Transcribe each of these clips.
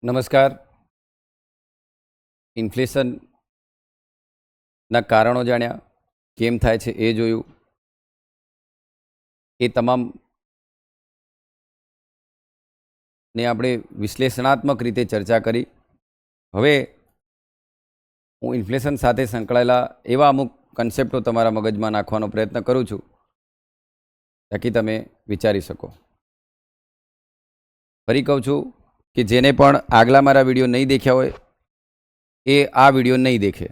નમસ્કાર. ઇન્ફ્લેશનના કારણો જાણ્યા, કેમ થાય છે એ જોયું, એ તમામને આપણે વિશ્લેષણાત્મક રીતે ચર્ચા કરી. હવે હું ઇન્ફ્લેશન સાથે સંકળાયેલા એવા અમુક કન્સેપ્ટો તમારા મગજમાં નાખવાનો પ્રયત્ન કરું છું તાકી તમે વિચારી શકો. ફરી કહું છું કે જેને પણ આગલા મારા વિડીયો નહીં દેખ્યા હોય એ આ વિડીયો નહીં દેખે,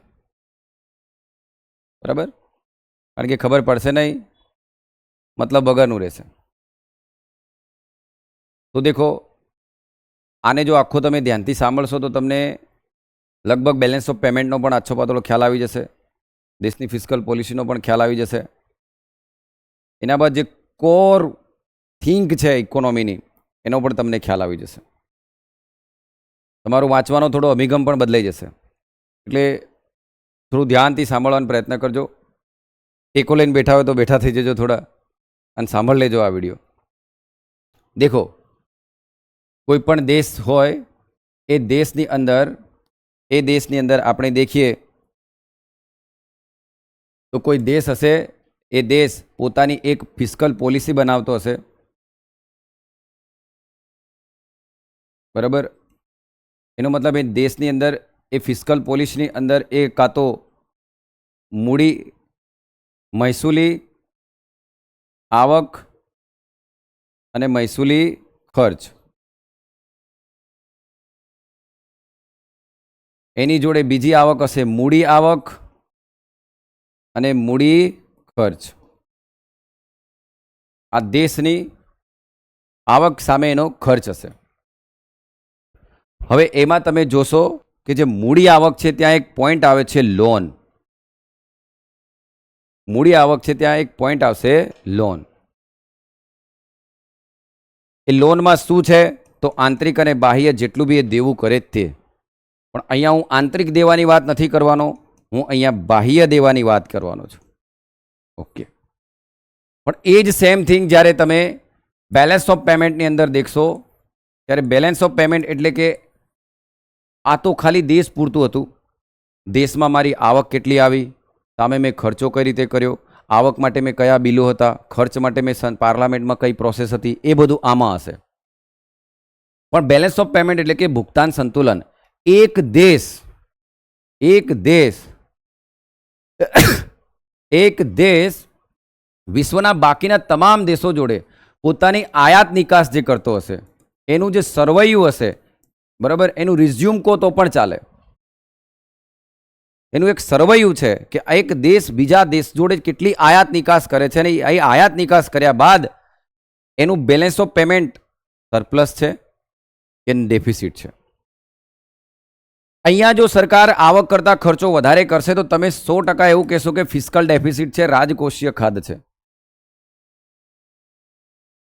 બરાબર? કારણ કે ખબર પડશે નહીં, મતલબ વગરનું રહેશે. તો દેખો, આને જો આખો તમે ધ્યાનથી સાંભળશો તો તમને લગભગ બેલેન્સ ઓફ પેમેન્ટનો પણ આછો પાતળો ખ્યાલ આવી જશે, દેશની ફિસ્કલ પોલિસીનો પણ ખ્યાલ આવી જશે. એના બાદ જે કોર થિંક છે ઇકોનોમીની એનો પણ તમને ખ્યાલ આવી જશે. તમારું વાંચવાનો થોડો અભિગમ પણ બદલાઈ જશે. એટલે થોડું ધ્યાનથી સાંભળવાનો પ્રયત્ન કરજો. ટેકો લઈને બેઠા હોય તો બેઠા થઈ જજો થોડા અને સાંભળ લેજો આ વિડીયો. દેખો, કોઈ પણ દેશ હોય એ દેશની અંદર આપણે દેખીએ તો કોઈ દેશ હશે, એ દેશ પોતાની એક ફિસ્કલ પોલિસી બનાવતો હશે, બરાબર? એનો મતલબ એ દેશની અંદર એ ફિસ્કલ પોલિસીની અંદર એ કાં તો મૂડી મહેસૂલી આવક અને મહેસૂલી ખર્ચ, એની જોડે બીજી આવક હશે મૂડી આવક અને મૂડી ખર્ચ. આ દેશની આવક સામે એનો ખર્ચ હશે. હવે એમાં તમે જોશો કે જે મૂડી આવક છે ત્યાં એક પોઈન્ટ આવે છે લોન. મૂડી આવક છે ત્યાં એક પોઈન્ટ આવશે લોન. એ લોનમાં શું છે તો આંતરિક અને બાહ્ય જેટલું બી એ દેવું કરે જ તે. પણ અહીંયા હું આંતરિક દેવાની વાત નથી કરવાનો, હું અહીંયા બાહ્ય દેવાની વાત કરવાનો છું. ઓકે. પણ એ જ સેમ થિંગ જ્યારે તમે બેલેન્સ ઓફ પેમેન્ટની અંદર દેખશો ત્યારે બેલેન્સ ઓફ પેમેન્ટ એટલે કે આ તો ખાલી દેશ પૂરતું હતું. દેશમાં મારી આવક કેટલી આવી, સામે મેં ખર્ચો કઈ રીતે કર્યો, આવક માટે મેં કયા બિલો હતા, ખર્ચ માટે મેં પાર્લામેન્ટમાં કઈ પ્રોસેસ હતી, એ બધું આમાં હશે. પણ બેલેન્સ ઓફ પેમેન્ટ એટલે કે ભુગતાન સંતુલન. એક દેશ વિશ્વના બાકીના તમામ દેશો જોડે પોતાની આયાત નિકાસ જે કરતો હશે એનું જે સરવૈયું હશે, બરાબર, એનું રિઝ્યુમ કહો તો પણ ચાલે. એનું એક સરવૈયું છે કે એક દેશ બીજા દેશ જોડે કેટલી આયાત નિકાસ કરે છે અને એ આયાત નિકાસ કર્યા બાદ એનું બેલેન્સ ઓફ પેમેન્ટ સરપ્લસ છે કે ડેફિસિટ છે. અહીંયા જો સરકાર આવક કરતા ખર્ચો વધારે કરશે તો તમે 100% એવું કહેશો કે ફિસ્કલ ડેફિસિટ છે, રાજકોષીય ખાધ છે.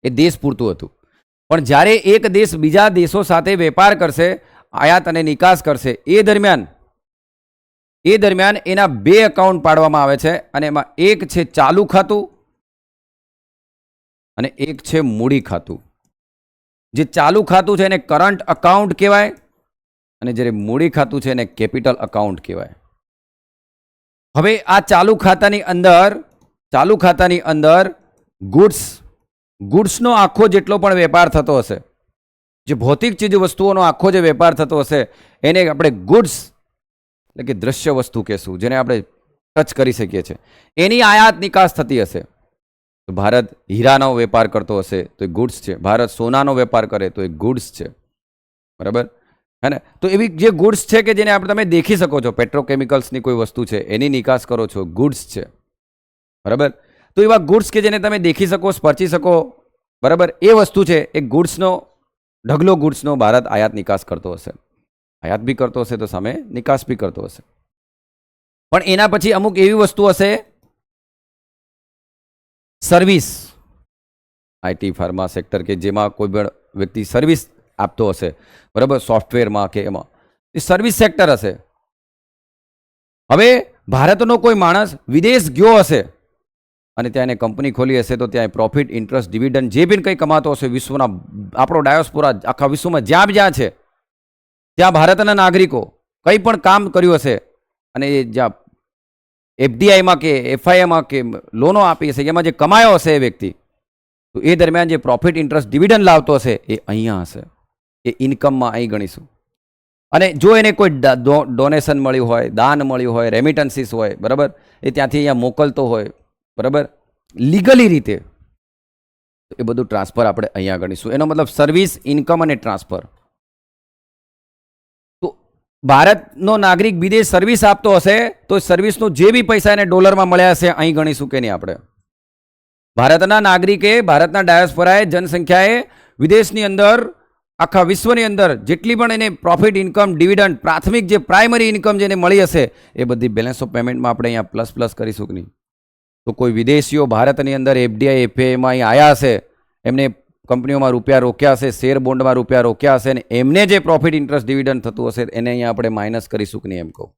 એ દેશ પૂરતું હતું. પણ જ્યારે એક દેશ બીજા દેશો સાથે વેપાર કરશે, આયાત અને નિકાસ કરશે, એ દરમિયાન એના બે એકાઉન્ટ પાડવામાં આવે છે અને એમાં એક છે ચાલુ ખાતું અને એક છે મૂડી ખાતું. જે ચાલુ ખાતું છે એને કરંટ અકાઉન્ટ કહેવાય અને જ્યારે મૂડી ખાતું છે એને કેપિટલ અકાઉન્ટ કહેવાય. હવે આ ચાલુ ખાતાની અંદર ગુડ્સનો આખો જેટલો પણ વેપાર થતો હશે, જે ભૌતિક ચીજ વસ્તુઓનો આખો જે વેપાર થતો હશે એને આપણે ગુડ્સ એટલે કે દ્રશ્ય વસ્તુ કહેશું, જેને આપણે ટચ કરી શકીએ છીએ, એની આયાત નિકાસ થતી હશે. તો ભારત હીરાનો વેપાર કરતો હશે તો એ ગુડ્સ છે, ભારત સોનાનો વેપાર કરે તો એ ગુડ્સ છે, બરાબર હે ને? તો એવી જે ગુડ્સ છે કે જેને તમે દેખી શકો છો, પેટ્રોકેમિકલ્સની કોઈ વસ્તુ છે એની નિકાસ કરો છો, ગુડ્સ છે, બરાબર? તો એવા ગુડ્સ કે જેને તમે દેખી શકો, સ્પર્શી શકો, બરાબર, એ વસ્તુ છે એ ઢગલો ગુડ્સનો ભારત આયાત નિકાસ કરતો હશે. આયાત બી કરતો હશે તો સામે નિકાસ બી કરતો હશે. પણ એના પછી અમુક એવી વસ્તુ હશે, સર્વિસ, આઈટી ફાર્મા સેક્ટર કે જેમાં કોઈ પણ વ્યક્તિ સર્વિસ આપતો હશે, બરાબર, સોફ્ટવેરમાં કે એમાં એ સર્વિસ સેક્ટર હશે. હવે ભારતનો કોઈ માણસ વિદેશ ગયો હશે અને ત્યાં એને કંપની ખોલી હશે તો ત્યાં પ્રોફિટ, ઇન્ટરેસ્ટ, ડિવિડન્ડ જે બી કંઈ કમાતો હશે, વિશ્વના આપણો ડાયોસ્પોરા આખા વિશ્વમાં જ્યાં છે ત્યાં ભારતના નાગરિકો કંઈ પણ કામ કર્યું હશે અને એ જ્યાં એફડીઆઈમાં કે એફઆઈઆઈમાં કે લોનો આપી હશે એમાં જે કમાયો હશે એ વ્યક્તિ, તો એ દરમિયાન જે પ્રોફિટ ઇન્ટરેસ્ટ ડિવિડન્ડ લાવતો હશે એ અહીંયા હશે, એ ઇન્કમમાં અહીં ગણીશું. અને જો એને કોઈ ડોનેશન મળ્યું હોય, દાન મળ્યું હોય, રેમિટન્સીસ હોય, બરાબર, એ ત્યાંથી અહીંયા મોકલતો હોય, બરાબર, લીગલી રીતે, તો એ બધું ટ્રાન્સફર આપણે અહીંયા ગણીશું. એનો મતલબ સર્વિસ, ઇન્કમ અને ટ્રાન્સફર. તો ભારતનો નાગરિક વિદેશ સર્વિસ આપતો હશે તો સર્વિસનો જે બી પૈસા એને ડોલરમાં મળ્યા હશે અહીં ગણીશું કે નહીં આપણે. ભારતના નાગરિકે, ભારતના ડાયસ્પોરાએ, જનસંખ્યાએ વિદેશની અંદર, આખા વિશ્વની અંદર જેટલી પણ એને પ્રોફિટ, ઇન્કમ, ડિવિડન્ડ, પ્રાથમિક જે પ્રાઇમરી ઇન્કમ જેને મળી હશે એ બધી બેલેન્સ ઓફ પેમેન્ટમાં આપણે અહીંયા પ્લસ પ્લસ કરીશું કે નહીં. તો કોઈ વિદેશીઓ ભારતની અંદર એફડીઆઈ, એફએઆઈમાં અહીં આવ્યા હશે, એમને કંપનીઓમાં રૂપિયા રોક્યા હશે, શેર બોન્ડમાં રૂપિયા રોક્યા હશે, અને એમને જે પ્રોફિટ, ઇન્ટરેસ્ટ, ડિવિડન્ડ થતું હશે એને અહીંયા આપણે માઇનસ કરીશું કે નહીં એમ કહું.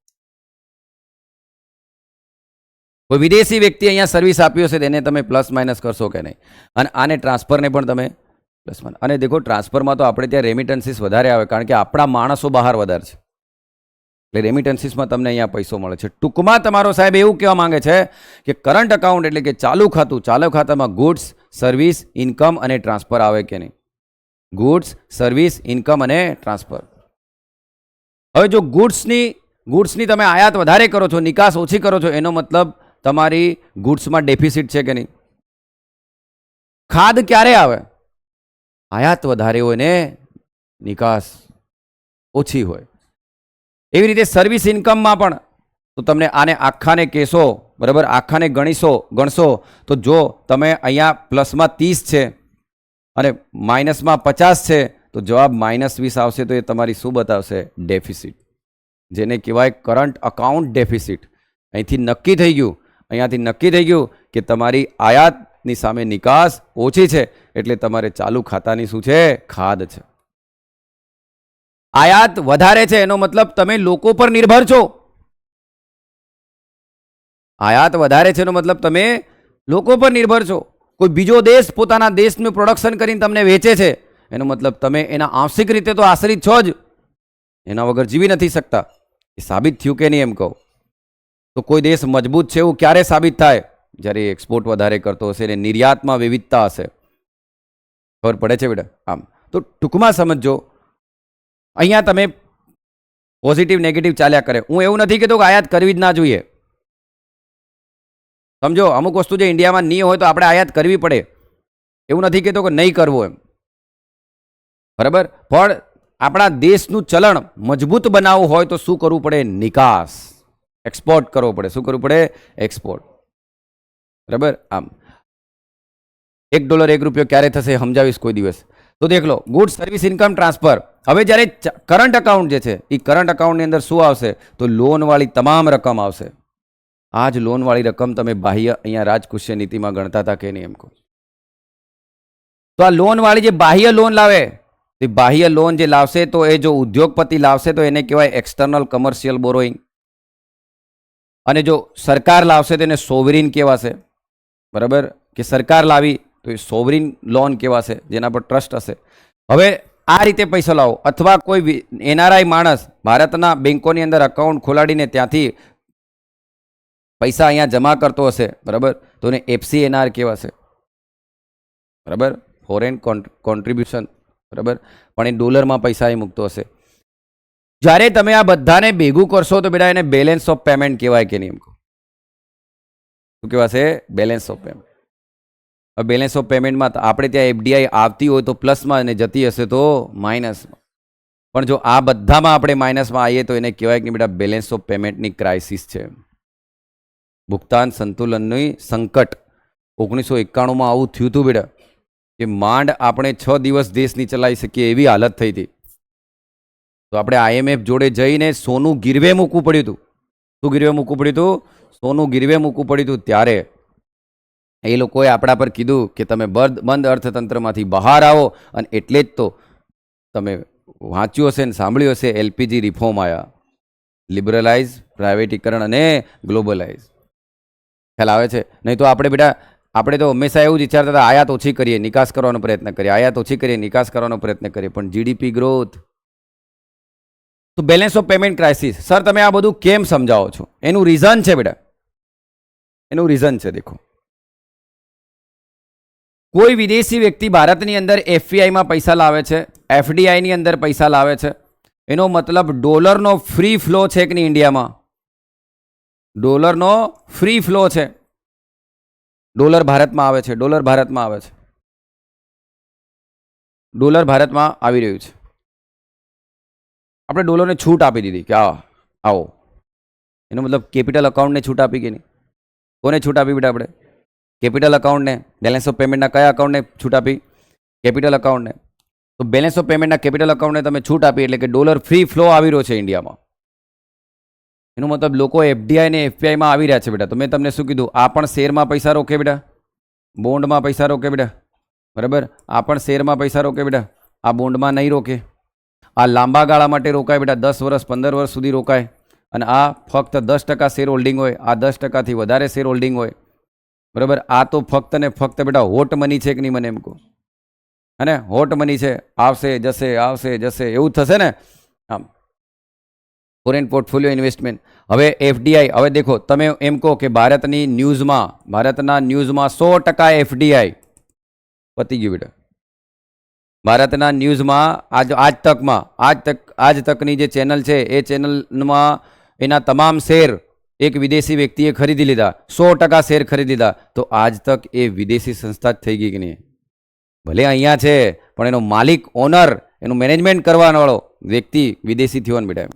કોઈ વિદેશી વ્યક્તિ અહીંયા સર્વિસ આપી હશે તેને તમે પ્લસ માઇનસ કરશો કે નહીં. અને આને ટ્રાન્સફરને પણ તમે પ્લસ માઇનસ. અને દેખો ટ્રાન્સફરમાં તો આપણે ત્યાં રેમિટન્સીસ વધારે આવે કારણ કે આપણા માણસો બહાર વધારે છે, એટલે રેમિટન્સીસમાં તમને અહીંયા પૈસો મળે છે. ટૂંકમાં તમારો સાહેબ એવું કહેવા માંગે છે કે કરંટ અકાઉન્ટ એટલે કે ચાલુ ખાતું, ચાલુ ખાતામાં ગુડ્સ, સર્વિસ, ઇન્કમ અને ટ્રાન્સફર આવે કે નહીં. ગુડ્સ, સર્વિસ, ઇન્કમ અને ટ્રાન્સફર. હવે જો ગુડ્સની તમે આયાત વધારે કરો છો, નિકાસ ઓછી કરો છો, એનો મતલબ તમારી ગુડ્સમાં ડેફિસિટ છે કે નહીં. ખાદ ક્યારે આવે? આયાત વધારે હોય ને નિકાસ ઓછી હોય. એવી રીતે સર્વિસ ઇન્કમમાં પણ તો તમને આને આખાને કહેશો, બરાબર, આખાને ગણશો તો જો તમે અહીંયા પ્લસમાં 30 છે અને માઇનસમાં 50 છે તો જવાબ -20 આવશે. તો એ તમારી શું બતાવશે? ડેફિસિટ, જેને કહેવાય કરંટ અકાઉન્ટ ડેફિસિટ. અહીંથી નક્કી થઈ ગયું, અહીંયાથી નક્કી થઈ ગયું કે તમારી આયાતની સામે નિકાસ ઓછી છે, એટલે તમારે ચાલુ ખાતાની શું છે? ખાદ છે. આયાત વધારે છે એનો મતલબ તમે લોકો પર નિર્ભર છો. આયાત વધારે છે એનો મતલબ તમે લોકો પર નિર્ભર છો. કોઈ બીજો દેશ પોતાના દેશનું પ્રોડક્શન કરીને તમને વેચે છે એનો મતલબ તમે એના આંશિક રીતે તો આશ્રિત છો જ, એના વગર જીવી નથી શકતા. એ સાબિત થયું કે નહીં એમ કહો. તો કોઈ દેશ મજબૂત છે એવું ક્યારે સાબિત થાય? જ્યારે એક્સપોર્ટ વધારે કરતો હશે અને નિર્યાતમાં વિવિધતા હશે. ખબર પડે છે બેટા? આમ તો ટૂંકમાં સમજો, અહીંયા તમે પોઝિટિવ નેગેટિવ ચાલ્યા કરે. હું એવું નથી કહેતો કે આયાત કરવી જ ના જોઈએ. સમજો, અમુક વસ્તુ જે ઇન્ડિયામાં નહીં હોય તો આપણે આયાત કરવી પડે, એવું નથી કહેતો કે નહીં કરવું એમ, બરાબર. પણ આપણા દેશનું ચલણ મજબૂત બનાવવું હોય તો શું કરવું પડે? નિકાસ, એક્સપોર્ટ કરવો પડે. શું કરવું પડે? એક્સપોર્ટ, બરાબર. આમ $1 ₹1 ક્યારે થશે સમજાવીશ કોઈ દિવસ. તો દેખ લો, ગુડ, સર્વિસ, ઇન્કમ, ટ્રાન્સફર. હવે જ્યારે કરંટ અકાઉન્ટ જે છે એ કરંટ અકાઉન્ટની અંદર શું આવશે? તો લોનવાળી તમામ રકમ આવશે. આ જ લોનવાળી રકમ તમે બાહ્ય અહીંયા રાજકોષીય નીતિમાં ગણતા હતા કે નહીં એમ કહો. તો આ લોનવાળી જે બાહ્ય લોન લાવે, એ બાહ્ય લોન જે લાવશે તો એ જો ઉદ્યોગપતિ લાવશે તો એને કહેવાય એક્સટર્નલ કમર્શિયલ બોરોઈંગ. અને જો સરકાર લાવશે તો એને સોવરિન કહેવાશે, બરાબર. કે સરકાર લાવી તો એ સોવરિન લોન કહેવાશે, જેના પર ટ્રસ્ટ હશે. હવે આ રીતે પૈસા લાવો, અથવા કોઈ એનઆરઆઈ માણસ ભારતના બેંકોની અંદર અકાઉન્ટ ખોલાડીને ત્યાંથી પૈસા અહીંયા જમા કરતો હશે, બરાબર, તો એને FCNR કહેવાશે, બરાબર, ફોરેન કોન્ટ્રીબ્યુશન, બરાબર. પણ એ ડોલરમાં પૈસા અહીં મૂકતો હશે. જ્યારે તમે આ બધાને ભેગું કરશો તો બેટા એને બેલેન્સ ઓફ પેમેન્ટ કહેવાય કે નહીં એમ કહો. શું કહેવાશે? Balance of payment. હવે બેલેન્સ ઓફ પેમેન્ટમાં આપણે ત્યાં એફડીઆઈ આવતી હોય તો પ્લસમાં અને જતી હશે તો માઇનસમાં. પણ જો આ બધામાં આપણે માઇનસમાં આવીએ તો એને કહેવાય કે બેટા બેલેન્સ ઓફ પેમેન્ટની ક્રાઇસિસ છે. ભુગતાન સંતુલનની સંકટ 1991માં આવું થયું હતું બેટા, કે માંડ આપણે 6 દિવસ દેશ નહીં ચલાવી શકીએ એવી હાલત થઈ હતી. તો આપણે IMF જોડે જઈને સોનું ગીરવે મૂકવું પડ્યું હતું. શું ગીરવે મૂકવું પડ્યું હતું? સોનું ગીરવે મૂકવું પડ્યું હતું. ત્યારે એ લોકોએ આપણા પર કીધું કે તમે બંધ અર્થતંત્રમાંથી બહાર આવો. અને એટલે જ તો તમે વાંચ્યું હશે ને સાંભળ્યું હશે, LPG રિફોર્મ આવ્યા, લિબરલાઇઝ, પ્રાઇવેટીકરણ અને ગ્લોબલાઇઝ. ખ્યાલ આવે છે? નહીં તો આપણે બેટા આપણે તો હંમેશા એવું જ વિચારતા હતા આયાત ઓછી કરીએ, નિકાસ કરવાનો પ્રયત્ન કરીએ, આયાત ઓછી કરીએ, નિકાસ કરવાનો પ્રયત્ન કરીએ. પણ GDP ગ્રોથ તો balance of payment crisis. Sir તમે આ બધું કેમ સમજાવો છો? એનું રીઝન છે બેટા, એનું રીઝન છે. દેખો, કોઈ વિદેશી વ્યક્તિ ભારતની અંદર એફપીઆઈમાં પૈસા લાવે છે, એફડીઆઈની અંદર પૈસા લાવે છે, એનો મતલબ ડોલરનો ફ્રી ફ્લો છે કે નહીં? ઇન્ડિયામાં ડોલરનો ફ્રી ફ્લો છે. ડોલર ભારતમાં આવે છે, ડોલર ભારતમાં આવે છે, ડોલર ભારતમાં આવી રહ્યું છે. આપણે ડોલરને છૂટ આપી દીધી કે આવો, એનો મતલબ કેપિટલ અકાઉન્ટને છૂટ આપી કે નહીં? કોને છૂટ આપી બેટા? આપણે કેપિટલ અકાઉન્ટને. બેલેન્સ ઓફ પેમેન્ટના કયા અકાઉન્ટને છૂટ આપી? કેપિટલ અકાઉન્ટને. તો બેલેન્સ ઓફ પેમેન્ટના કેપિટલ અકાઉન્ટને તમે છૂટ આપી એટલે કે ડોલર ફ્રી ફ્લો આવી રહ્યો છે ઇન્ડિયામાં. એનો મતલબ લોકો એફડીઆઈ ને એફપીઆઈમાં આવી રહ્યા છે બેટા. તો મેં તમને શું કીધું? આ પણ શેરમાં પૈસા રોકે બેટા, બોન્ડમાં પૈસા રોકે બેટા, બરાબર? આ પણ શેરમાં પૈસા રોકે બેટા, આ બોન્ડમાં નહીં રોકે. આ લાંબા ગાળા માટે રોકાય બેટા, 10 વર્ષ 15 વર્ષ સુધી રોકાય. અને આ ફક્ત 10% શેર હોલ્ડિંગ હોય, આ 10%થી વધારે શેર હોલ્ડિંગ હોય, બરાબર? આ તો ફક્ત ને ફક્ત બેટા હોટ મની છે કે નહીં? મને એમ કહો. અને હોટ મની છે, આવશે જશે, આવશે જશે, એવું થશે ને. આમ ફોરેન પોર્ટફોલિયો ઇન્વેસ્ટમેન્ટ. હવે એફડીઆઈ, હવે દેખો તમે એમ કહો કે ભારતના ન્યૂઝમાં 100% એફડીઆઈ પતી ગયું બેટા. ભારતના ન્યૂઝમાં આજ તકની જે ચેનલ છે એ ચેનલમાં એના તમામ શેર એક વિદેશી વ્યક્તિએ ખરીદી લીધા, 100% શેર ખરીદી લીધા. તો આજ તક એ વિદેશી સંસ્થા જ થઈ ગઈ કે નહીં? ભલે અહીંયા છે પણ એનો માલિક, ઓનર, એનું મેનેજમેન્ટ કરવાનો વ્યક્તિ વિદેશી થયો ને બેટા.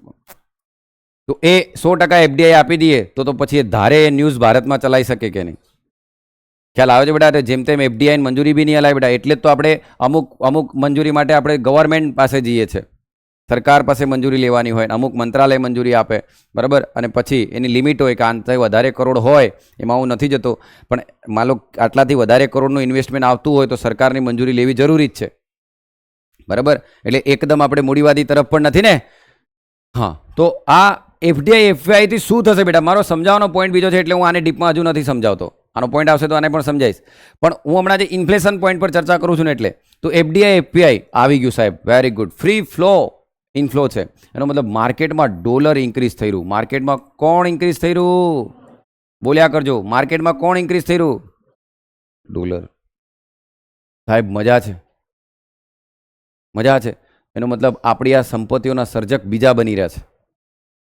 તો એ 100% એફડીઆઈ આપી દઈએ તો પછી એ ધારે એ ન્યૂઝ ભારતમાં ચલાવી શકે કે નહીં? ખ્યાલ આવે છે બેટા? જેમ તેમ એફડીઆઈ મંજૂરી બી નહીં હલાય બેટા. એટલે જ તો આપણે અમુક મંજૂરી માટે આપણે ગવર્મેન્ટ પાસે જઈએ છીએ, સરકાર પાસે મંજૂરી લેવાની હોય, અમુક મંત્રાલય મંજૂરી આપે, બરાબર? અને પછી એની લિમિટ હોય કે આનાથી વધારે કરોડ હોય, એમાં હું નથી જતો, પણ માન લો આટલાથી વધારે કરોડનું ઇન્વેસ્ટમેન્ટ આવતું હોય તો સરકારની મંજૂરી લેવી જરૂરી જ છે, બરાબર? એટલે એકદમ આપણે મૂડીવાદી તરફ પણ નથી ને. હા, તો આ એફડીઆઈ એફઆઈથી શું થશે બેટા? મારો સમજાવવાનો પોઈન્ટ બીજો છે એટલે હું આને ડીપમાં હજુ નથી સમજાવતો. આનો પોઈન્ટ આવશે તો આને પણ સમજાવીશ, પણ હું હમણાં જે ઇન્ફ્લેશન પોઈન્ટ પર ચર્ચા કરું છું ને એટલે. તો એફડીઆઈ એફપીઆઈ આવી ગયું સાહેબ, very good. Free flow inflow છે, એનો મતલબ માર્કેટમાં ડોલર ઇન્ક્રીઝ થઈ રહ્યું. માર્કેટમાં કોણ ઇન્ક્રીઝ થઈ રહ્યું? બોલ્યા કરજો. માર્કેટમાં કોણ ઇન્ક્રીઝ થઈ રહ્યું? ડોલર. સાહેબ મજા છે, મજા છે. એનો મતલબ આપણી આ સંપત્તિઓના સર્જક બીજા બની રહ્યા છે,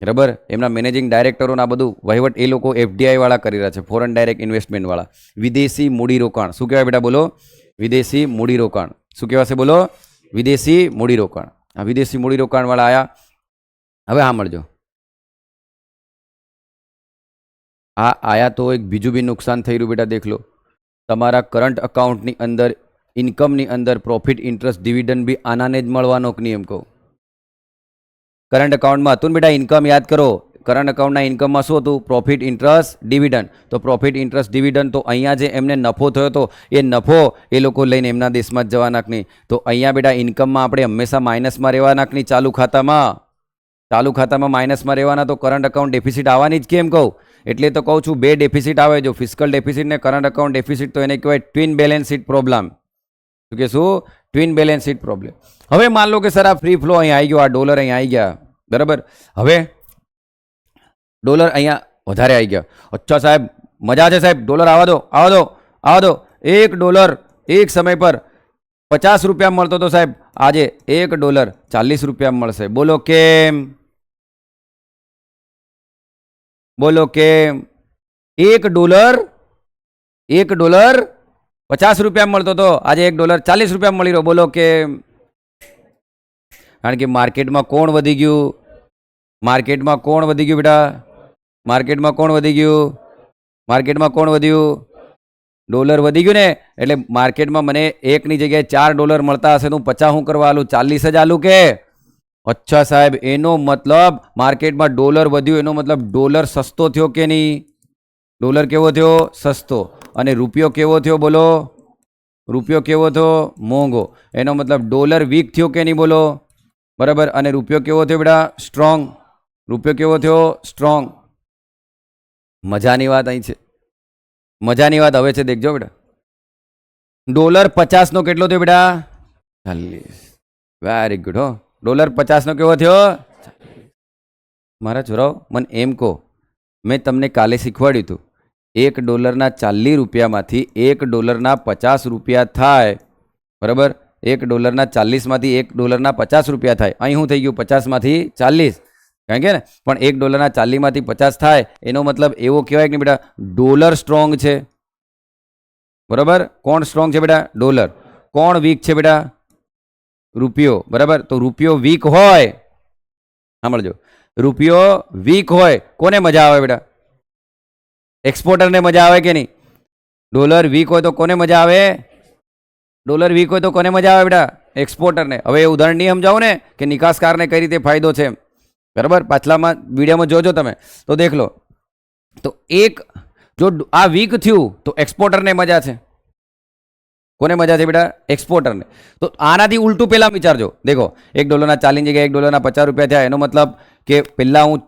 બરાબર? એમના મેનેજિંગ ડાયરેક્ટરોના બધું વહીવટ એ લોકો એફડીઆઈ વાળા કરી રહ્યા છે, ફોરેન ડાયરેક્ટ ઇન્વેસ્ટમેન્ટ વાળા. વિદેશી મૂડીરોકાણ શું કહેવાય બેટા? બોલો. વિદેશી મૂડીરોકાણ શું કહેવાશે? બોલો. વિદેશી મૂડીરોકાણ. આ વિદેશી મૂડીરોકાણ વાળા આયા. હવે સાંભળજો, આ આયા તો એક બીજું બી નુકસાન થઈ રહ્યું બેટા. દેખ લો, તમારા કરંટ અકાઉન્ટની અંદર, ઇન્કમની અંદર પ્રોફિટ, ઇન્ટરેસ્ટ, ડિવિડન્ડ બી આનાને જ મળવાનો કે નહીં? એમ કહું. કરંટ અકાઉન્ટમાં હતું ને બેટા ઇન્કમ, યાદ કરો. કરંટ અકાઉન્ટના ઇન્કમમાં શું હતું? Profit, interest, dividend. તો પ્રોફિટ, ઇન્ટરેસ્ટ, ડિવિડન્ડ, તો અહીંયા જે એમને નફો થયો હતો એ નફો એ લોકો લઈને એમના દેશમાં જ જવાના કે નહીં? તો અહીંયા બેટા ઇન્કમમાં આપણે હંમેશા માઇનસમાં રહેવાના કે નહીં? ચાલુ ખાતામાં માઇનસમાં રહેવાના. તો કરંટ અકાઉન્ટ ડેફિસિટ આવવાની જ કેમ કહું? એટલે તો કહું છું બે ડેફિસિટ આવે, જો ફિસ્કલ ડેફિસિટ ને કરંટ અકાઉન્ટ ડેફિસિટ, તો એને કહેવાય ટ્વિન બેલેન્સ શીટ પ્રોબ્લેમ. શું કે શું? Twin balance sheet problem. હવે માન લો કે સર આ ફ્રી ફ્લો અહીંયા આવી ગયો, આ ડોલર અહીંયા આવી ગયા, બરાબર? હવે ડોલર અહીંયા વધારે આવી ગયા. અચ્છા સાહેબ, મજા છે સાહેબ, ડોલર આવવા દો. $1 એક સમય પર 50 રૂપિયા મળતો તો સાહેબ, આજે $1 40 મળશે. બોલો કેમ? બોલો કેમ? $1 $50 મળતો તો આજે $1 40 મળી રહ્યો. બોલો કેમ? કારણ કે માર્કેટમાં કોણ વધી ગયું? માર્કેટમાં કોણ વધી ગયું બેટા? માર્કેટમાં કોણ વધી ગયું? માર્કેટમાં કોણ વધ્યું? ડોલર વધી ગયું ને. એટલે માર્કેટમાં મને એકની જગ્યાએ $4 મળતા હશે તો હું 50 શું કરવા આલું? 40 જ આલું કે? અચ્છા સાહેબ, એનો મતલબ માર્કેટમાં ડોલર વધ્યું, એનો મતલબ ડોલર સસ્તો થયો કે નહીં? ડોલર કેવો થયો? સસ્તો. અને રૂપિયો કેવો થયો? બોલો. રૂપિયો કેવો થયો? મોંઘો. એનો મતલબ ડોલર વીક થયો કે નહીં? બોલો. બરાબર. અને રૂપિયો કેવો થયો બેટા? સ્ટ્રોંગ. રૂપિયો કેવો થયો? સ્ટ્રોંગ. મજાની વાત અહીં છે, મજાની વાત હવે છે, દેખજો બેટા. ડોલર 50 નો કેટલો થયો બેટા? 40. Very good. હો, ડોલર 50 નો કેવો થયો? મારા છોરાઓ મને એમ કહો, મેં તમને કાલે શીખવાડ્યું હતું $1.40 $1.50 થાય, બરાબર? $1.40 $1.50 થાય. અહીં શું થઈ ગયું? 50 માંથી 40, કારણ કે ને પણ $1.40 માંથી 50 થાય એનો મતલબ એવો કહેવાય કે બેટા ડોલર સ્ટ્રોંગ છે, બરાબર? કોણ સ્ટ્રોંગ છે બેટા? ડોલર. કોણ વીક છે બેટા? રૂપિયો, બરાબર? તો રૂપિયો વીક હોય, સાંભળજો, રૂપિયો વીક હોય કોને મજા આવે બેટા? એક્સપોર્ટરને મજા આવે કે નહીં? ડોલર વીક હોય તો કોને મજા આવે? ડોલર વીક હોય તો કોને મજા આવે બેટા? એક્સપોર્ટરને. હવે એ ઉદાહરણ નહીં સમજાવું ને કે નિકાસકારને કઈ રીતે ફાયદો છે, બરાબર? પાછલામાં વિડીયોમાં જોજો તમે તો દેખ લો. તો એક જો આ વીક થયું તો એક્સપોર્ટરને મજા છે. કોને મજા છે બેટા? એક્સપોર્ટરને. તો આનાથી ઉલટું પહેલા વિચારજો. દેખો, $1.40 ની જગ્યાએ $1.50 થયા, એનો મતલબ કે પહેલા હું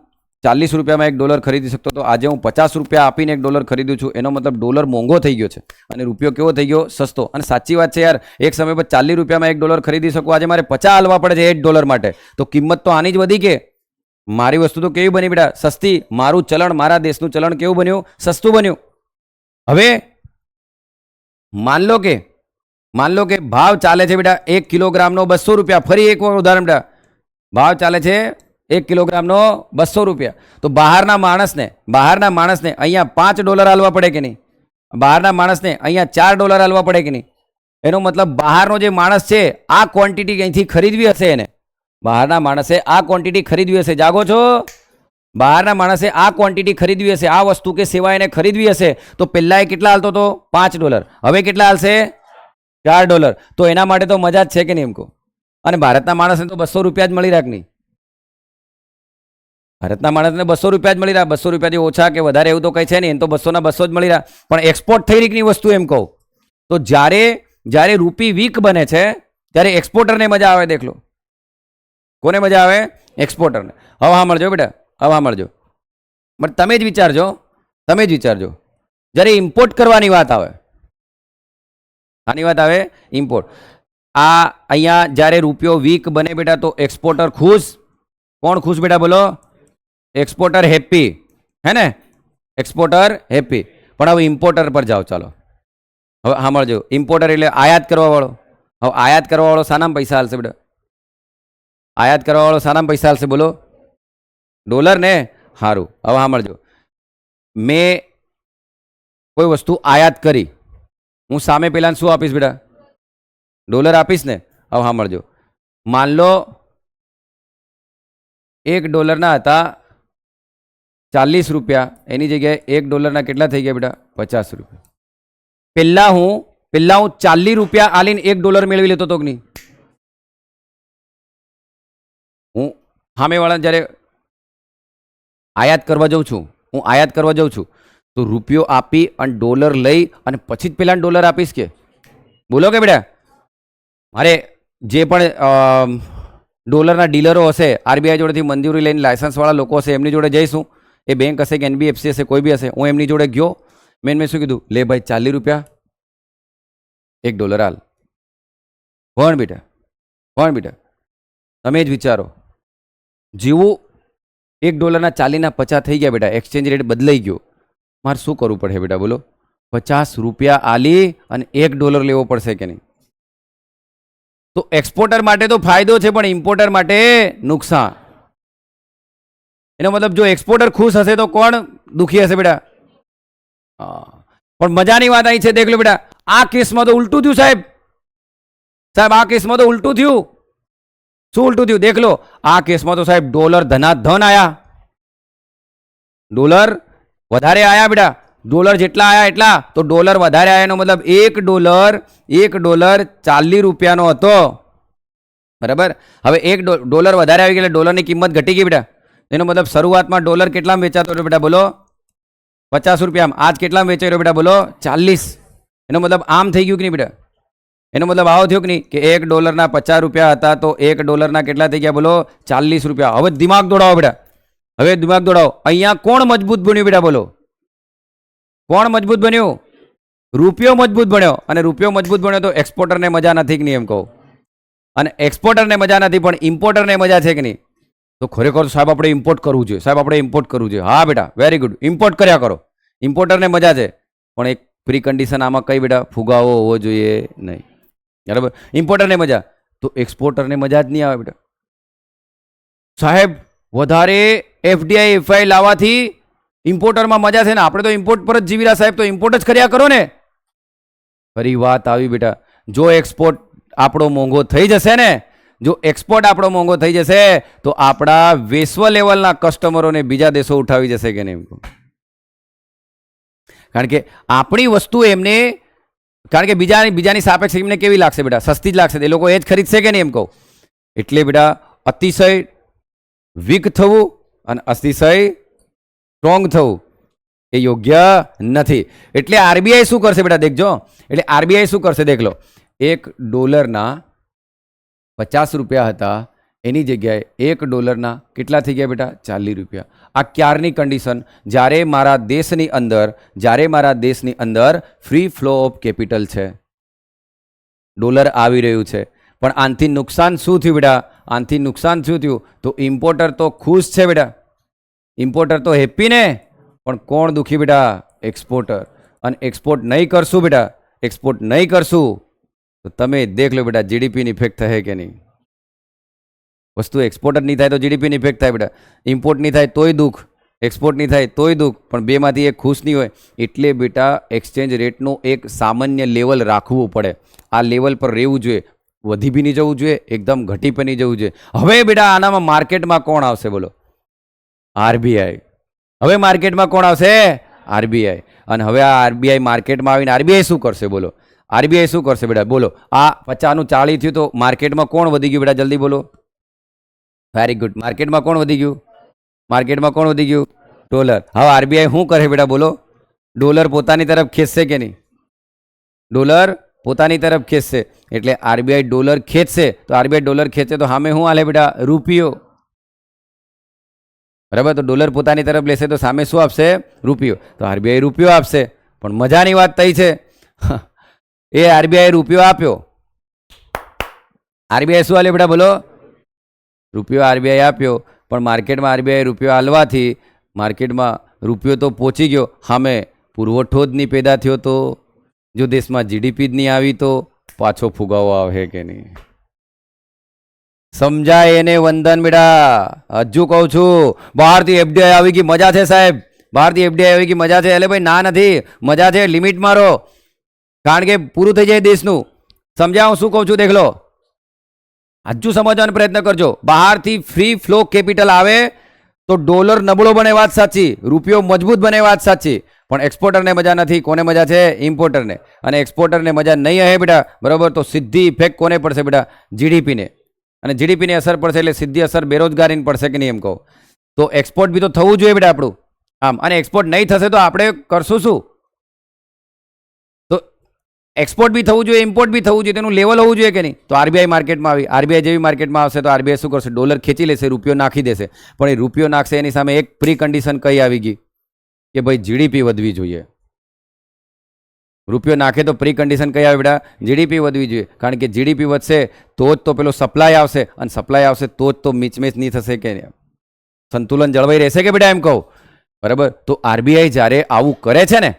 $40 એક ડોલર ખરીદી શકતો હતો, આજે હું $50 આપીને એક $1 ખરીદું છું. એનો મતલબ ડોલર મોંઘો થઈ ગયો છે અને રૂપિયો કેવો થઈ ગયો? સસ્તો. અને સાચી વાત છે યાર, એક સમય પર $40 એક $1 ખરીદી શકું, આજે મારે 50 હાલવા પડે છે $1 માટે. તો કિંમત તો આની જ વધી કે મારી વસ્તુ તો કેવી બની બેટા? સસ્તી. મારું ચલણ, મારા દેશનું ચલણ કેવું બન્યું? સસ્તું બન્યું. હવે માન લો કે ભાવ ચાલે છે બેટા 1 કિલોગ્રામનો $200. ફરી એક ઉદાહરણ બેટા, ભાવ ચાલે છે 1 કિલોગ્રામનો $200. તો બહારના માણસને અહીંયા $5 હાલવા પડે કે નહીં? બહારના માણસને અહીંયા $4 હાલવા પડે કે નહીં? એનો મતલબ બહારનો જે માણસ છે આ ક્વોન્ટિટી અહીંથી ખરીદવી હશે, એને બહારના માણસે આ ક્વોન્ટિટી ખરીદવી હશે. જાગો છો? બહારના માણસે આ ક્વોન્ટિટી ખરીદવી હશે, આ વસ્તુ કે સેવા એને ખરીદવી હશે. તો પહેલા એ કેટલા હાલતો હતો? $5. હવે કેટલા હાલશે? $4. તો એના માટે તો મજા જ છે કે નહીં એમ કહો? અને ભારતના માણસને તો $200 જ મળી રાખ નહીં. ભારતના માણસને $200 જ મળી રહ્યા. $200 ઓછા કે વધારે એવું તો કંઈ છે નહીં, એને તો 200 ના 200 જ મળી રહ્યા. પણ એક્સપોર્ટ થઈ રહી વસ્તુ એમ કહું તો જ્યારે રૂપી વીક બને છે ત્યારે એક્સપોર્ટરને મજા આવે. દેખ લો, કોને મજા આવે? એક્સપોર્ટરને. હવે સાંભળજો બેટા, હવે સાંભળજો, બટ તમે જ વિચારજો, જ્યારે ઇમ્પોર્ટ કરવાની વાત આવે, આની વાત આવે ઇમ્પોર્ટ, આ અહીંયા જ્યારે રૂપિયો વીક બને બેટા તો એક્સપોર્ટર ખુશ. કોણ ખુશ બેટા? બોલો. એક્સપોર્ટર હેપી, હે ને? Exporter happy. પણ હવે ઇમ્પોર્ટર પર જાઓ. ચાલો હવે સાંભળજો, ઇમ્પોર્ટર એટલે આયાત કરવા વાળો. હવે આયાત કરવા વાળો શાનામાં પૈસા હાલશે બેટા? આયાત કરવા વાળો શાનામાં પૈસા હાલશે? બોલો. ડોલર ને? સારું. હવે સાંભળજો, મેં કોઈ વસ્તુ આયાત કરી, હું સામે પેલાને શું આપીશ બેટા? ડોલર આપીશ ને. હવે સાંભળજો, માન લો $1 હતા $40, એની જગ્યાએ $1 કેટલા થઈ ગયા બેટા? $50. પહેલા હું $40 આલીને $1 મેળવી લેતો હતો કે નહીં? હું સામેવાળા જ્યારે આયાત કરવા જાઉં છું, તો રૂપિયો આપી અને ડોલર લઈ અને પછી જ પેલા ડોલર આપીશ કે? બોલો કે બેટા? મારે જે પણ ડોલરના ડીલરો હશે, આરબીઆઈ જોડેથી મંજૂરી લઈને લાયસન્સવાળા લોકો હશે, એમની જોડે જઈશું. એ બેંક હશે કે એનબીએફસી હશે, કોઈ બી હશે, હું એમની જોડે ગયો. મેં શું કીધું? લે ભાઈ $40 $1 હાલ. ભણ બેટા, તમે જ વિચારો, જેવું $1 ના 40 ના 50 થઈ ગયા બેટા, એક્સચેન્જ રેટ બદલાઈ ગયો. મારે શું કરવું પડે બેટા? બોલો. $50 આલી અને $1 લેવો પડશે કે નહીં? તો એક્સપોર્ટર માટે તો ફાયદો છે, પણ ઇમ્પોર્ટર માટે નુકસાન. એનો મતલબ જો એક્સપોર્ટર ખુશ હશે તો કોણ દુખી હશે બેટા? પણ મજાની વાત અહીં છે, દેખ લો બેટા, આ કેસમાં તો ઉલટું થયું સાહેબ. આ કેસમાં તો ઉલટું થયું. શું ઉલટું થયું? દેખ લો, આ કેસમાં તો સાહેબ ડોલર ધનાધન આયા. ડોલર વધારે આયા બેટા. ડોલર જેટલા આયા એટલા, તો ડોલર વધારે આયા એનો મતલબ $1 $40 હતો, બરાબર? હવે $1 વધારે આવી ગયા એટલે ડોલરની કિંમત ઘટી ગઈ બેટા. એનો મતલબ શરૂઆતમાં ડોલર કેટલામાં વેચાતો હતો બેટા? બોલો. $50. આજ કેટલામાં વેચાઈ રહ્યો બેટા? બોલો. 40. એનો મતલબ આમ થઈ ગયું કે નહીં બેટા? એનો મતલબ આવો થયો કે નહીં કે $1 ના $50 હતા તો $1 ના કેટલા થઈ ગયા? બોલો. $40. હવે દિમાગ દોડાવો બેટા, હવે દિમાગ દોડાવો. અહીંયા કોણ મજબૂત બન્યું બેટા? બોલો. કોણ મજબૂત બન્યું? રૂપિયો મજબૂત બન્યો. અને રૂપિયો મજબૂત બન્યો તો એક્સપોર્ટરને મજા નથી કે નહીં એમ કહું? અને એક્સપોર્ટરને મજા નથી, પણ ઇમ્પોર્ટરને મજા છે કે નહીં? તો ખરેખર સાહેબ આપણે ઇમ્પોર્ટ કરવું જોઈએ, સાહેબ આપણે ઇમ્પોર્ટ કરવું જોઈએ. હા બેટા, વેરી ગુડ, ઇમ્પોર્ટ કર્યા કરો. ઇમ્પોર્ટરને મજા છે, પણ એક પ્રી કન્ડિશન આમાં કઈ બેટા, ફુગાવો હોવો જોઈએ નહીં. બરાબર, ઇમ્પોર્ટરને મજા, તો એક્સપોર્ટરને મજા જ નહીં આવે બેટા. સાહેબ વધારે એફડીઆઈ એફઆઈ લાવવાથી ઇમ્પોર્ટરમાં મજા છે ને, આપણે તો ઇમ્પોર્ટ પર જ જીવી રહ્યા સાહેબ, તો ઇમ્પોર્ટ જ કર્યા કરો ને. ફરી વાત આવી બેટા, જો એક્સપોર્ટ આપણો મોંઘો થઈ જશે ને, જો એક્સપોર્ટ આપણો મોંઘો થઈ જશે તો આપણા વિશ્વ લેવલના કસ્ટમરોને બીજા દેશો ઉઠાવી જશે કે નહીં? કારણ કે આપણી વસ્તુ એમને, કારણ કે બીજાની સાપેક્ષે એમને કેવી લાગશે બેટા? સસ્તી જ લાગશે. એ લોકો એ જ ખરીદશે કે નહીં એમ કહું. એટલે બેટા અતિશય વીક થવું અને અતિશય સ્ટ્રોંગ થવું એ યોગ્ય નથી. એટલે આરબીઆઈ શું કરશે બેટા? દેખજો, એટલે આરબીઆઈ શું કરશે દેખ લો. $1 ₹50 હતા, એની જગ્યાએ $1 કેટલા થઈ ગયા બેટા? ₹40. આ ક્યારની કન્ડિશન? જ્યારે મારા દેશની અંદર ફ્રી ફ્લો ઓફ કેપિટલ છે, ડોલર આવી રહ્યું છે. પણ આનાથી નુકસાન શું થયું બેટા? આનાથી નુકસાન શું થયું? તો ઇમ્પોર્ટર તો ખુશ છે બેટા, ઇમ્પોર્ટર તો હેપી ને, પણ કોણ દુખી બેટા? એક્સપોર્ટર. અને એક્સપોર્ટ નહીં કરશું બેટા, એક્સપોર્ટ નહીં કરશું તો તમે દેખ લો બેટા, જીડીપીની ઇફેક્ટ થાય કે નહીં? વસ્તુ એક્સપોર્ટ જ નહીં થાય તો જીડીપીની ઇફેક્ટ થાય બેટા. ઇમ્પોર્ટ નહીં થાય તોય દુઃખ, એક્સપોર્ટ નહીં થાય તોય દુઃખ, પણ બેમાંથી એક ખુશ નહીં હોય. એટલે બેટા એક્સચેન્જ રેટનું એક સામાન્ય લેવલ રાખવું પડે. આ લેવલ પર રહેવું જોઈએ, વધી બી નહીં જવું જોઈએ, એકદમ ઘટી પણ નહીં જવું જોઈએ. હવે બેટા આનામાં માર્કેટમાં કોણ આવશે બોલો? આરબીઆઈ. હવે માર્કેટમાં કોણ આવશે? આરબીઆઈ. અને હવે આ આરબીઆઈ માર્કેટમાં આવીને આરબીઆઈ શું કરશે બોલો? આરબીઆઈ શું કરશે બેટા? બોલો. આ 50 40 થયું તો માર્કેટમાં કોણ વધી ગયું બેટા? જલ્દી બોલો. Very good. માર્કેટમાં કોણ વધી ગયું? માર્કેટમાં કોણ વધી ગયું? ડોલર. હવે આરબીઆઈ શું કરે બેટા? બોલો. ડોલર પોતાની તરફ ખેંચશે કે નહીં? ડોલર પોતાની તરફ ખેંચશે. એટલે આરબીઆઈ ડોલર ખેંચશે, તો આરબીઆઈ ડોલર ખેંચે તો સામે શું હાલે બેટા? રૂપિયો. બરાબર, તો ડોલર પોતાની તરફ લેશે તો સામે શું આપશે? રૂપિયો. તો આરબીઆઈ રૂપિયો આપશે. પણ મજાની વાત થઈ છે, એ આરબીઆઈ રૂપિયો આપ્યો. આરબીઆઈ શું હાલે બેટા? બોલો. રૂપિયો આરબીઆઈ આપ્યો, પણ માર્કેટમાં આરબીઆઈ રૂપિયો હાલવાથી માર્કેટમાં રૂપિયો તો પહોંચી ગયો, સામે પુરવઠો જ નહીં પેદા થયો, તો જો દેશમાં જીડીપી જ નહીં આવી તો પાછો ફુગાવો આવે કે નહીં? સમજાય એને વંદન બેટા. હજુ કહું છું, બહારથી એફડીઆઈ આવી ગઈ, મજા છે સાહેબ, બહારથી એફડીઆઈ આવી ગઈ, મજા છે. એટલે ભાઈ ના નથી, મજા છે, લિમિટ મારો, કારણ કે પૂરું થઈ જાય દેશનું. સમજાય હું શું કહું છું? દેખ લો, હજુ સમજવાનો પ્રયત્ન કરજો. બહારથી ફ્રી ફ્લો કેપિટલ આવે તો ડોલર નબળો બને, વાત સાચી, રૂપિયો મજબૂત બને, વાત સાચી. પણ એક્સપોર્ટરને મજા નથી. કોને મજા છે? ઇમ્પોર્ટરને. અને એક્સપોર્ટરને મજા નહીં આવે બેટા, બરાબર, તો સીધી ઇફેક્ટ કોને પડશે બેટા? જીડીપીને. અને જીડીપીની અસર પડશે એટલે સીધી અસર બેરોજગારીને પડશે કે નહીં એમ કહું? તો એક્સપોર્ટ બી તો થવું જોઈએ બેટા આપણું. આમ, અને એક્સપોર્ટ નહીં થશે તો આપણે કરશું શું? તો એક્સપોર્ટ બી થવું જોઈએ, ઇમ્પોર્ટ બી થવું જોઈએ, તેનું લેવલ હોવું જોઈએ કે નહીં? તો આરબીઆઈ માર્કેટમાં આવી, આરબીઆઈ જેવી માર્કેટમાં આવશે તો આરબીઆઈ શું કરશે? ડોલર ખેંચી લેશે, રૂપિયો નાખી દેશે. પણ એ રૂપિયો નાખશે એની સામે એક પ્રી કન્ડિશન કઈ આવી ગઈ કે ભાઈ જીડીપી વધવી જોઈએ. રૂપિયો નાખે તો પ્રી કન્ડિશન કઈ આવે બેટા? જીડીપી વધવી જોઈએ. કારણ કે જીડીપી વધશે તો જ તો પેલો સપ્લાય આવશે, અને સપ્લાય આવશે તો જ તો મિચમેચ નહીં થશે કે સંતુલન જળવાઈ રહેશે કે બેટા એમ કહું? બરાબર. તો આરબીઆઈ જ્યારે આવું કરે છે ને,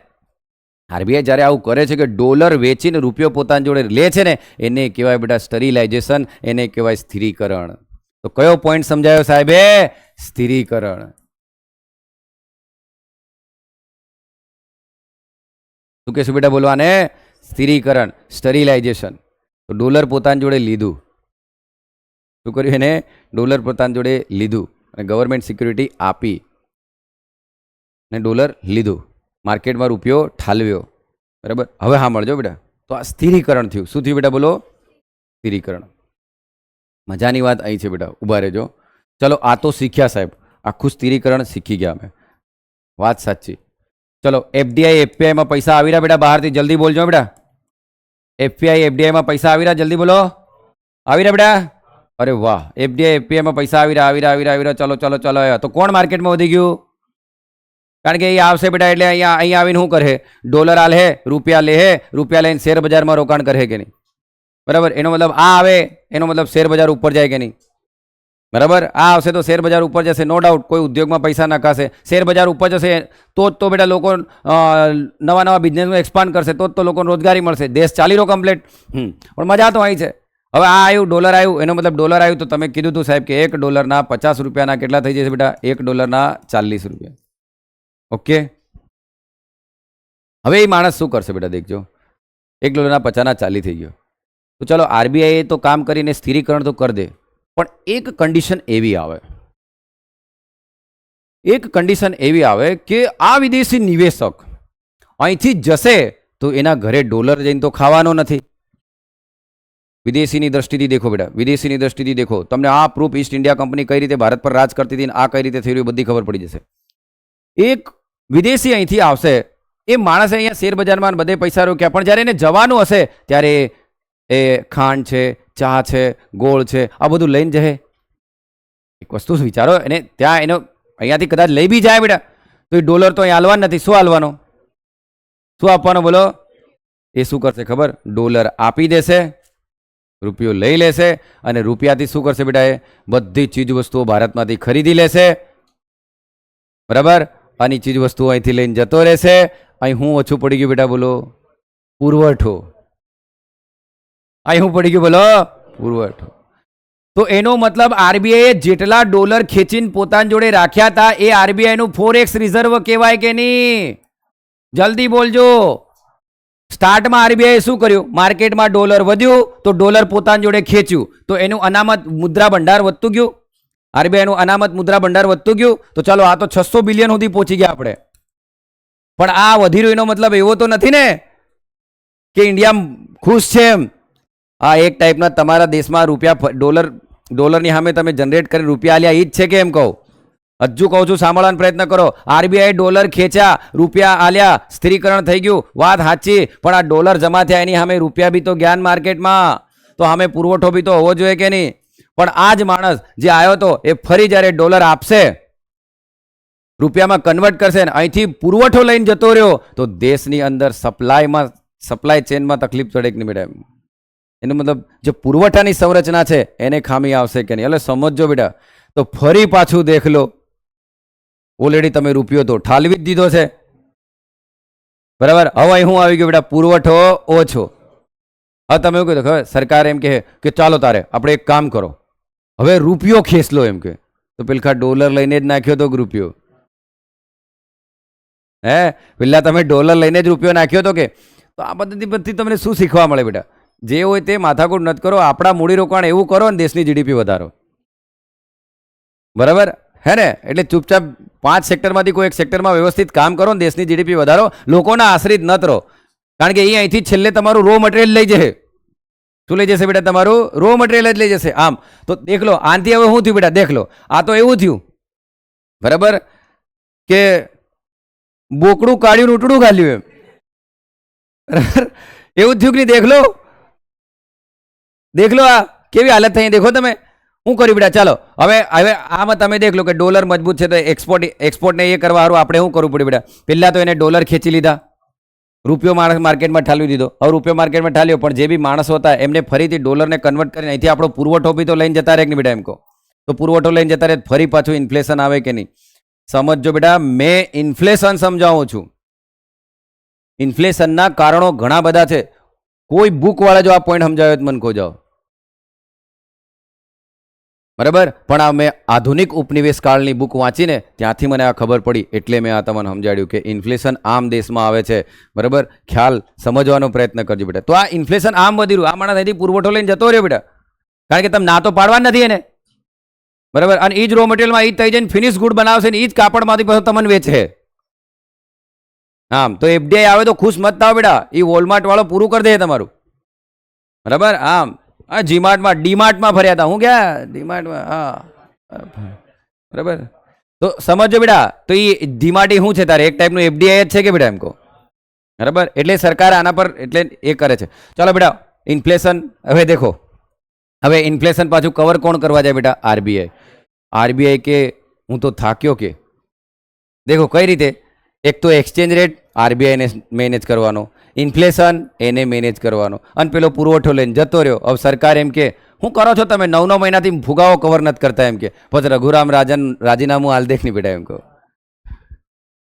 આરબીઆઈ જ્યારે આવું કરે છે કે ડોલર વેચીને રૂપિયો પોતાની જોડે લે છે ને, એને કહેવાય બેટા સ્ટરીલાઇઝેશન, એને કહેવાય સ્થિરીકરણ. તો કયો પોઈન્ટ સમજાયો સાહેબે? સ્થિરીકરણ. શું કહેશું બેટા? બોલવાને સ્થિરીકરણ, સ્ટરીલાઇઝેશન. તો ડોલર પોતાની જોડે લીધું. શું કર્યું? એને ડોલર પોતાની જોડે લીધું અને ગવર્મેન્ટ સિક્યુરિટી આપી ને ડોલર લીધું, માર્કેટમાં રૂપિયો ઠાલવ્યો. બરાબર. હવે હા મળજો બેટા, તો આ સ્થિરીકરણ થયું. શું થયું બેટા? બોલો. સ્થિરીકરણ. મજાની વાત અહીં છે બેટા, ઊભા રહેજો. ચલો, આ તો શીખ્યા સાહેબ, આખું સ્થિરીકરણ શીખી ગયા અમે, વાત સાચી. ચલો, એફડીઆઈ એફપીઆઈમાં પૈસા આવી રહ્યા બેટા બહારથી? જલ્દી બોલજો બેટા. એફપીઆઈ એફડીઆઈમાં પૈસા આવી રહ્યા? જલ્દી બોલો. આવી રહ્યા બેટા? અરે વાહ, એફડીઆઈ એફપીઆઈમાં પૈસા આવી રહ્યા. ચલો ચલો ચલો. તો કોણ માર્કેટમાં વધી ગયું? કારણ કે એ આવશે બેટા, એટલે અહીંયા આવીને શું કરે? ડોલર આલે, રૂપિયા લે, રૂપિયા લઈને શેર બજારમાં રોકાણ કરે કે નહીં? બરાબર. એનો મતલબ આ આવે, એનો મતલબ શેર બજાર ઉપર જાય કે નહીં? બરાબર. આ આવશે તો શેર બજાર ઉપર જશે, નો ડાઉટ. કોઈ ઉદ્યોગમાં પૈસા નાખાશે, શેર બજાર ઉપર જશે તો જ તો બેટા લોકો નવા નવા બિઝનેસમાં એક્સપાન્ડ કરશે, તો જ તો લોકોને રોજગારી મળશે, દેશ ચાલી રહ્યો કમ્પ્લીટ. પણ મજા તો અહીં છે. હવે આ આવ્યું ડોલર આવ્યું, એનો મતલબ ડોલર આવ્યું તો તમે કીધું હતું સાહેબ કે $1 50 કેટલા થઈ જશે બેટા? $1 40. ઓકે. હવે એ માણસ શું કરશે બેટા? દેખજો, $1 50 40 થઈ ગયો. તો ચાલો આરબીઆઈ તો કામ કરીને સ્થિરીકરણ તો કરી દે, પણ એક કન્ડિશન એવી આવે, કે આ વિદેશી નિવેશક અહીંથી જશે તો એના ઘરે ડોલર જઈને તો ખાવાનો નથી. વિદેશીની દ્રષ્ટિથી દેખો બેટા, વિદેશીની દ્રષ્ટિથી દેખો. તમને આ પ્રૂફ ઈસ્ટ ઇન્ડિયા કંપની કઈ રીતે ભારત પર રાજ કરતી હતી, આ કઈ રીતે થઈ રહ્યું બધી ખબર પડી જશે. એક વિદેશી અહીંથી આવશે, એ માણસે અહીંયા શેર બજારમાં બધે પૈસા રોક્યા, પણ જ્યારે એને જવાનું હશે ત્યારે એ ખાંડ છે, ચા છે, ગોળ છે, આ બધું લઈને જશે. એક વસ્તુ વિચારો, એને ત્યાં એનો અહીંયાથી કદાચ લઈ બી જાય બેટા, તો એ ડોલર તો અહીંયા હાલવાનો નથી. શું હાલવાનો? શું આપવાનો બોલો? એ શું કરશે ખબર? ડોલર આપી દેશે, રૂપિયો લઈ લેશે, અને રૂપિયાથી શું કરશે બેટા? એ બધી ચીજ વસ્તુઓ ભારતમાંથી ખરીદી લેશે. બરાબર. અને ચીજ વસ્તુઓ અહીંથી લઈને જતો રહેશે. અહીં હું ઓછું પડી ગયું બેટા? બોલો, પુરવઠો. અહીં હું પડી ગયું? બોલો, પુરવઠો. તો એનો મતલબ આરબીઆઈએ જેટલા ડોલર ખેંચીને પોતાની જોડે રાખ્યા હતા એ આરબીઆઈનું ફોરેક્સ રિઝર્વ કહેવાય કે નહીં? જલ્દી બોલજો. સ્ટાર્ટમાં આરબીઆઈએ શું કર્યું? માર્કેટમાં ડોલર વધ્યું તો ડોલર પોતાની જોડે ખેંચ્યું, તો એનું અનામત મુદ્રા ભંડાર વધતું ગયું. આરબીઆઈનું અનામત મુદ્રા ભંડાર વધતું ગયું. તો ચાલો આ તો 600 બિલિયન સુધી પહોંચી ગયા આપણે. પણ આ વધી રહ્યું એનો મતલબ એવો તો નથી ને કે ઇન્ડિયા ખુશ છે એમ. આ એક ટાઈપના તમારા દેશમાં રૂપિયા ડોલરની સામે તમે જનરેટ કરીને રૂપિયા આલ્યા, એ જ છે કે એમ કહું? હજુ કહું છું, સાંભળવાનો પ્રયત્ન કરો. આરબીઆઈ ડોલર ખેંચ્યા, રૂપિયા આલ્યા, સ્થિરીકરણ થઈ ગયું, વાત સાચી. પણ આ ડોલર જમા થયા એની સામે રૂપિયા બી તો જ્ઞાન માર્કેટમાં, તો સામે પુરવઠો બી તો હોવો જોઈએ કે નહીં? પણ આ જ માણસ જે આવ્યો હતો એ ફરી જ્યારે ડોલર આપશે, રૂપિયામાં કન્વર્ટ કરશે ને અહીંથી પુરવઠો લઈને જતો રહ્યો, તો દેશની અંદર સપ્લાય ચેનમાં તકલીફ પડે કે નહીં બેટા? એનો મતલબ જે પુરવઠાની સંરચના છે એને ખામી આવશે કે નહીં? એટલે સમજો બેટા. તો ફરી પાછું દેખ લો, ઓલરેડી તમે રૂપિયો તો ઠાલવી જ દીધો છે. બરાબર. હવે હું આવી ગયો બેટા, પુરવઠો ઓછો. હવે તમે એવું કહ્યું ખબર, સરકાર એમ કહે કે ચાલો તારે આપણે એક કામ કરો, હવે રૂપિયો ખેંચ લો એમ કે. તો પેલા ડોલર લઈને જ નાખ્યો તો રૂપિયો? પેલા તમે ડોલર લઈને જ રૂપિયો નાખ્યો તો કે? તો આ પદ્ધતિ પરથી તમને શું શીખવા મળે બેટા? જે હોય તે માથાકૂટ નથી કરો, આપણા મૂડીરોકાણ એવું કરો ને દેશની જીડીપી વધારો. બરાબર હે ને? એટલે ચૂપચાપ 5 સેક્ટરમાંથી કોઈ એક સેક્ટરમાં વ્યવસ્થિત કામ કરો ને દેશની જીડીપી વધારો, લોકોના આશ્રિત ન રહો. કારણ કે એ અહીંથી છેલ્લે તમારું રો મટીરિયલ લઈ જશે. શું લઈ જશે બેટા? તમારું રો મટીરિયલ જ લઈ જશે. આમ તો દેખ લો, આનાથી હવે શું થયું બેટા? દેખ લો, આ તો એવું થયું બરાબર કે બોકડું કાઢ્યું ઉટડું ગાલ્યું એમ. બરાબર એવું થયું કે નહીં? દેખ લો આ કેવી હાલત થઈ. દેખો તમે શું કર્યું બેટા? ચાલો હવે આમાં તમે દેખ લો કે ડોલર મજબૂત છે તો એક્સપોર્ટને એ કરવા સારું આપણે શું કરવું પડ્યું બેટા? પહેલાં તો એને ડોલર ખેંચી લીધા, રૂપિયો માર્કેટમાં ઠાલવી દીધો. હવે રૂપિયો માર્કેટમાં ઠાલ્યો, પણ જે બી માણસો હતા એમને ફરીથી ડોલરને કન્વર્ટ કરીને અહીંથી આપણો પુરવઠો બી તો લઈને જતા રહે કે નહીં બેટા? એમ કહો તો પુરવઠો લઈને જતા રહે, ફરી પાછું ઇન્ફ્લેશન આવે કે નહીં? સમજો બેટા, મેં ઇન્ફ્લેશન સમજાવું છું. ઇન્ફ્લેશનના કારણો ઘણા બધા છે. કોઈ બુકવાળા જો આ પોઈન્ટ સમજાવ્યો મને કહો જાઓ. બરાબર. પણ આ મેં આધુનિક ઉપનિવેશ કાળની બુક વાંચીને ત્યાંથી મને આ ખબર પડી, એટલે મેં આ તમને સમજાડ્યું કે ઇન્ફ્લેશન આમ દેશમાં આવે છે. બરાબર. ખ્યાલ સમજવાનો પ્રયત્ન કરજો બેટા. તો આ ઇન્ફ્લેશન આમ વધી રહ્યું, આ માણસ અહીંથી પુરવઠો લઈને જતો રહ્યો બેટા, કારણ કે તમે ના તો પાડવા નથી એને. બરાબર. અને એ જ રો મટીરિયલમાં એ જ થઈ જઈને ફિનિશ ગુડ બનાવશે ને એ જ કાપડમાંથી પછી તમને વેચે. આમ તો એફડીઆઈ આવે તો ખુશ મત થાવ બેટા, એ વોલમાર્ટ વાળો પૂરું કરી દે તમારું. બરાબર. આમ હા, જીમાર્ટમાં ડીમાર્ટમાં ફર્યા હતા. હું ગયા ડીમાર્ટમાં? હા બરાબર. તો સમજો બેટા, તો એ ડીમાર્ટ શું છે તારે? એક ટાઈપનું એફડીઆઈ જ છે કે બેટા? એમ કહો. બરાબર. એટલે સરકાર આના પર એટલે એ કરે છે. ચાલો બેટા, ઇન્ફ્લેશન હવે દેખો. હવે ઇન્ફ્લેશન પાછું કવર કોણ કરવા જાય બેટા? આરબીઆઈ. આરબીઆઈ કે હું તો થાક્યો કે. દેખો કઈ રીતે? એક તો એક્સચેન્જ રેટ આરબીઆઈને મેનેજ કરવાનો, ઇન્ફ્લેશન એને મેનેજ કરવાનો, અને પેલો પુરવઠો લઈને જતો રહ્યો. હવે સરકાર એમ કે શું કરો છો તમે 9 મહિનાથી ફુગાવો કવર નથી કરતા એમ કે પછી રઘુરામ રાજન રાજીનામું હાલ દેખ નહીં બેટા એમ કહો.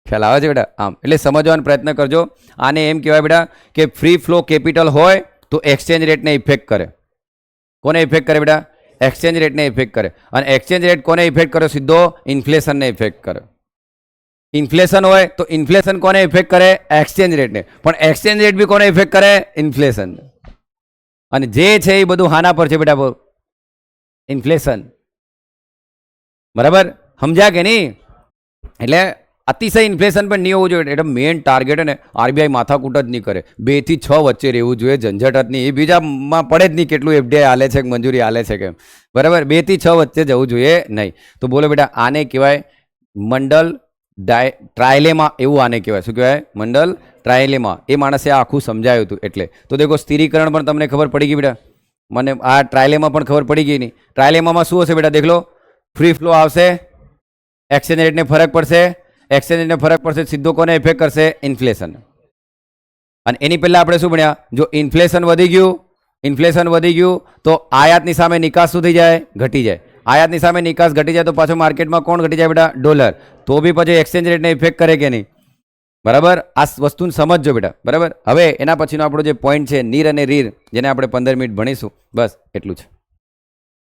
ખ્યાલ આવે છે બેટા? આમ એટલે સમજવાનો પ્રયત્ન કરજો. આને એમ કહેવાય બેટા કે ફ્રી ફ્લો કેપિટલ હોય તો એક્સચેન્જ રેટને ઇફેક્ટ કરે. કોને ઇફેક્ટ કરે બેટા? એક્સચેન્જ રેટને ઇફેક્ટ કરે. અને એક્સચેન્જ રેટ કોને ઇફેક્ટ કરે? સીધો ઇન્ફ્લેશનને ઇફેક્ટ કરે. ઇન્ફ્લેશન હોય તો ઇન્ફ્લેશન કોને ઇફેક્ટ કરે? એક્સચેન્જ રેટને. પણ એક્સચેન્જ રેટ બી કોને ઇફેક્ટ કરે? ઇન્ફ્લેશન. અને જે છે એ બધું હાના પર છે બેટા? ઇન્ફ્લેશન. બરાબર સમજ્યા કે નહીં? એટલે અતિશય ઇન્ફ્લેશન પણ નહીં હોવું જોઈએ. એટલે મેઇન ટાર્ગેટ ને આરબીઆઈ માથાકૂટ જ નહીં કરે. 2 થી 6 વચ્ચે રહેવું જોઈએ. ઝંઝટ જ નહીં. એ બીજામાં પડે જ નહીં કેટલું એફડીઆઈ હાલે છે, મંજૂરી હાલે છે કેમ. બરાબર 2 થી 6 વચ્ચે જવું જોઈએ નહીં. તો બોલો બેટા આને કહેવાય મંડલ ટ્રાયલેમા. એવું આને કહેવાય. શું કહેવાય? મંડલ ટ્રાયલેમા. એ માણસે આખું સમજાયું હતું એટલે. તો દેખો સ્થિરીકરણ પણ તમને ખબર પડી ગઈ બેટા. મને આ ટ્રાયલેમાં પણ ખબર પડી ગઈ નહીં. ટ્રાયલેમામાં શું હશે બેટા? દેખ લો ફ્રી ફ્લો આવશે, એક્સચેન્જ રેટને ફરક પડશે, એક્સચેન્જ રેટને ફરક પડશે સીધો કોને ઇફેક્ટ કરશે? ઇન્ફ્લેશન. અને એની પહેલાં આપણે શું ભણ્યા? જો ઇન્ફ્લેશન વધી ગયું તો આયાતની સામે નિકાસ શું થઈ જાય? ઘટી જાય. આયાતની સામે નિકાસ ઘટી જાય તો પાછો માર્કેટમાં કોણ ઘટી જાય બેટા? ડોલર. તો બી પછી એક્સચેન્જ રેટને ઇફેક્ટ કરે કે નહીં? બરાબર આ વસ્તુને સમજજો બેટા. બરાબર હવે એના પછીનો આપણો જે પોઈન્ટ છે નીર અને રીર, જેને આપણે 15 મિનિટ ભણીશું. બસ એટલું છે.